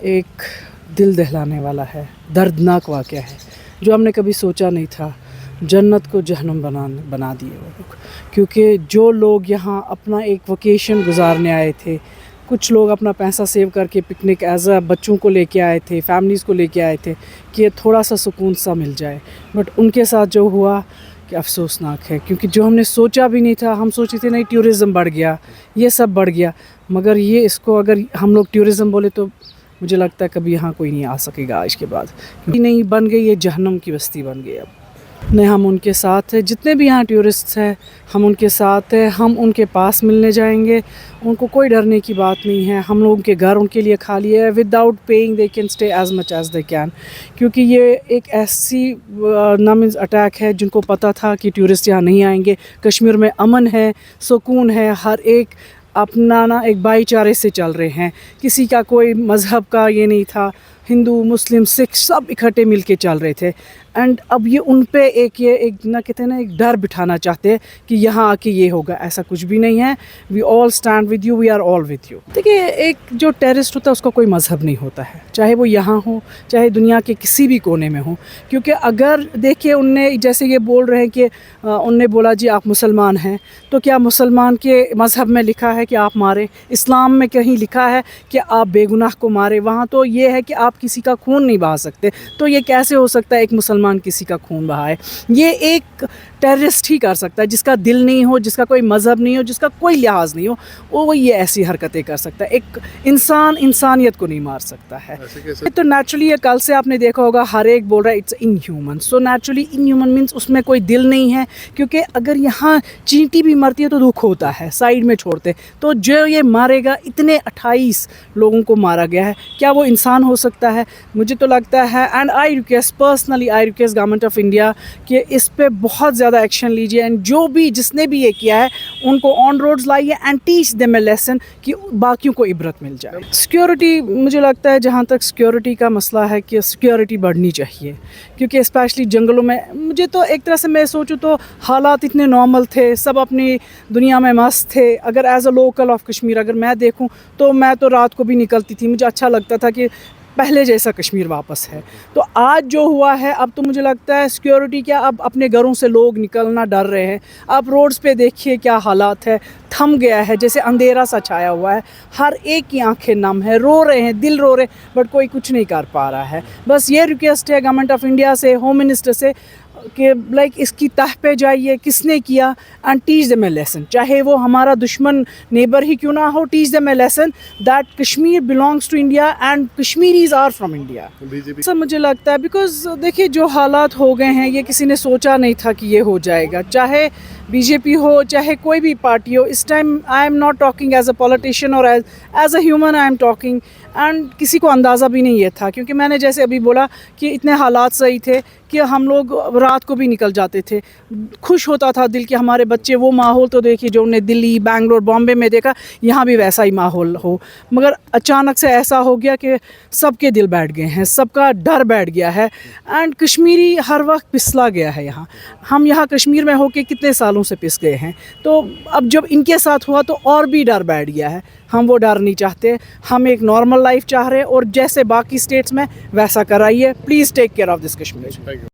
ایک دل دہلانے والا ہے، دردناک واقعہ ہے جو ہم نے کبھی سوچا نہیں تھا۔ جنت کو جہنم بنا دیے وہ لوگ، کیونکہ جو لوگ یہاں اپنا ایک ویکیشن گزارنے آئے تھے، کچھ لوگ اپنا پیسہ سیو کر کے پکنک ایز اے بچوں کو لے کے آئے تھے، فیملیز کو لے کے آئے تھے کہ تھوڑا سا سکون سا مل جائے، بٹ ان کے ساتھ جو ہوا کہ افسوسناک ہے، کیونکہ جو ہم نے سوچا بھی نہیں تھا، ہم سوچے تھے نہیں ٹیورزم بڑھ گیا، یہ سب بڑھ گیا، مگر یہ اس کو اگر ہم لوگ ٹیورزم بولے تو مجھے لگتا ہے کبھی یہاں کوئی نہیں آ سکے گا آج کے بعد، نہیں بن گئی، یہ جہنم کی بستی بن گئی اب۔ نہیں، ہم ان کے ساتھ ہیں، جتنے بھی یہاں ٹورسٹس ہیں ہم ان کے ساتھ ہیں، ہم ان کے پاس ملنے جائیں گے، ان کو کوئی ڈرنے کی بات نہیں ہے، ہم لوگوں کے گھر ان کے لیے خالی ہے، without paying they can stay as much as they can, کیونکہ یہ ایک ایسی نامز اٹیک ہے جن کو پتہ تھا کہ ٹورسٹ یہاں نہیں آئیں گے، کشمیر میں امن ہے، سکون ہے، ہر ایک اپنا ایک بھائی چارے سے چل رہے ہیں، کسی کا کوئی مذہب کا یہ نہیں تھا، ہندو مسلم سکھ سب اکٹھے مل کے چل رہے تھے، اینڈ اب یہ ان پہ ایک کہتے ہیں نا ایک ڈر بٹھانا چاہتے ہیں کہ یہاں آ کے یہ ہوگا، ایسا کچھ بھی نہیں ہے، we all stand with you, we are all with you. دیکھیے، ایک جو ٹیررسٹ ہوتا ہے اس کا کوئی مذہب نہیں ہوتا ہے، چاہے وہ یہاں ہو چاہے دنیا کے کسی بھی کونے میں ہو، کیونکہ اگر دیکھیں ان نے جیسے یہ بول رہے ہیں کہ ان نے بولا جی آپ مسلمان ہیں، تو کیا مسلمان کے مذہب میں لکھا ہے کہ آپ ماریں؟ اسلام میں کہیں لکھا ہے کہ آپ بے گناہ کو ماریں؟ وہاں تو یہ ہے کہ آپ کسی کا خون نہیں بہا سکتے، تو یہ کیسے ہو سکتا ہے ایک مسلمان کسی کا خون بہائے؟ یہ ایک ٹیررسٹ ہی کر سکتا ہے، جس کا دل نہیں ہو، جس کا کوئی مذہب نہیں ہو، جس کا کوئی لحاظ نہیں ہو، وہ یہ ایسی حرکتیں کر سکتا ہے۔ ایک انسان انسانیت کو نہیں مار سکتا ہے۔ تو نیچرلی یہ کل سے آپ نے دیکھا ہوگا ہر ایک بول رہا ہے it's inhuman, so naturally inhuman means اس میں کوئی دل نہیں ہے، کیونکہ اگر یہاں چینٹی بھی مرتی ہے تو دکھ ہوتا ہے، سائیڈ میں چھوڑتے، تو جو یہ مارے گا، اتنے 28 لوگوں کو مارا گیا ہے، کیا وہ انسان ہو سکتا ہے؟ مجھے تو لگتا ہے، and I request personally, I request government of India کہ اس پہ بہت زیادہ ایکشن لیجیے، اینڈ جو بھی جس نے بھی یہ کیا ہے ان کو آن روڈز لائیے and teach them a lesson کہ باقیوں کو عبرت مل جائے۔ سیکیورٹی، مجھے لگتا ہے جہاں تک سیکیورٹی کا مسئلہ ہے کہ سیکیورٹی بڑھنی چاہیے، کیونکہ اسپیشلی جنگلوں میں مجھے تو ایک طرح سے میں سوچوں تو حالات اتنے نارمل تھے، سب اپنی دنیا میں مست تھے۔ اگر as a local of Kashmir اگر میں دیکھوں تو میں تو رات کو بھی نکلتی تھی، مجھے اچھا لگتا تھا کہ پہلے جیسا کشمیر واپس ہے۔ تو آج جو ہوا ہے، اب تو مجھے لگتا ہے سیکیورٹی کیا، اب اپنے گھروں سے لوگ نکلنا ڈر رہے ہیں، اب روڈز پہ دیکھیے کیا حالات ہے، تھم گیا ہے، جیسے اندھیرا سا چھایا ہوا ہے، ہر ایک کی آنکھیں نم ہیں، رو رہے ہیں، دل رو رہے ہیں، بٹ کوئی کچھ نہیں کر پا رہا ہے۔ بس یہ ریکویسٹ ہے گورنمنٹ آف انڈیا سے، ہوم منسٹر سے کہ اس کی تہ پہ جائیے، کس نے کیا، and teach them a lesson, چاہے وہ ہمارا دشمن نیبر ہی کیوں نہ ہو، teach them a lesson that Kashmir belongs to India and Kashmiris are from India. Sir مجھے لگتا ہے بیکاز دیکھیے جو حالات ہو گئے ہیں، یہ کسی نے سوچا نہیں تھا کہ یہ ہو جائے گا، چاہے بی جے پی ہو چاہے کوئی بھی پارٹی ہو، اس time I am not talking as a politician اور as a human I am talking, and کسی کو اندازہ بھی نہیں یہ تھا، کیونکہ میں نے جیسے ابھی بولا کہ اتنے حالات صحیح تھے کہ ہم لوگ رات کو بھی نکل جاتے تھے، خوش ہوتا تھا دل کہ ہمارے بچے وہ ماحول تو دیکھیے جو انہیں دلی، بنگلور، بامبے میں دیکھا، یہاں بھی ویسا ہی ماحول ہو، مگر اچانک سے ایسا ہو گیا کہ سب کے دل بیٹھ گئے ہیں، سب کا ڈر بیٹھ گیا ہے، اینڈ کشمیری ہر وقت پسلا گیا ہے یہاں، ہم یہاں کشمیر میں ہو کے کتنے سالوں سے پس گئے ہیں، تو اب جب ان کے ساتھ ہوا تو اور بھی ڈر بیٹھ گیا ہے، ہم وہ ڈر نہیں چاہتے، ہم ایک نارمل لائف چاہ رہے ہیں، اور جیسے باقی اسٹیٹس میں ویسا کرائیے، please take care of this Kashmir.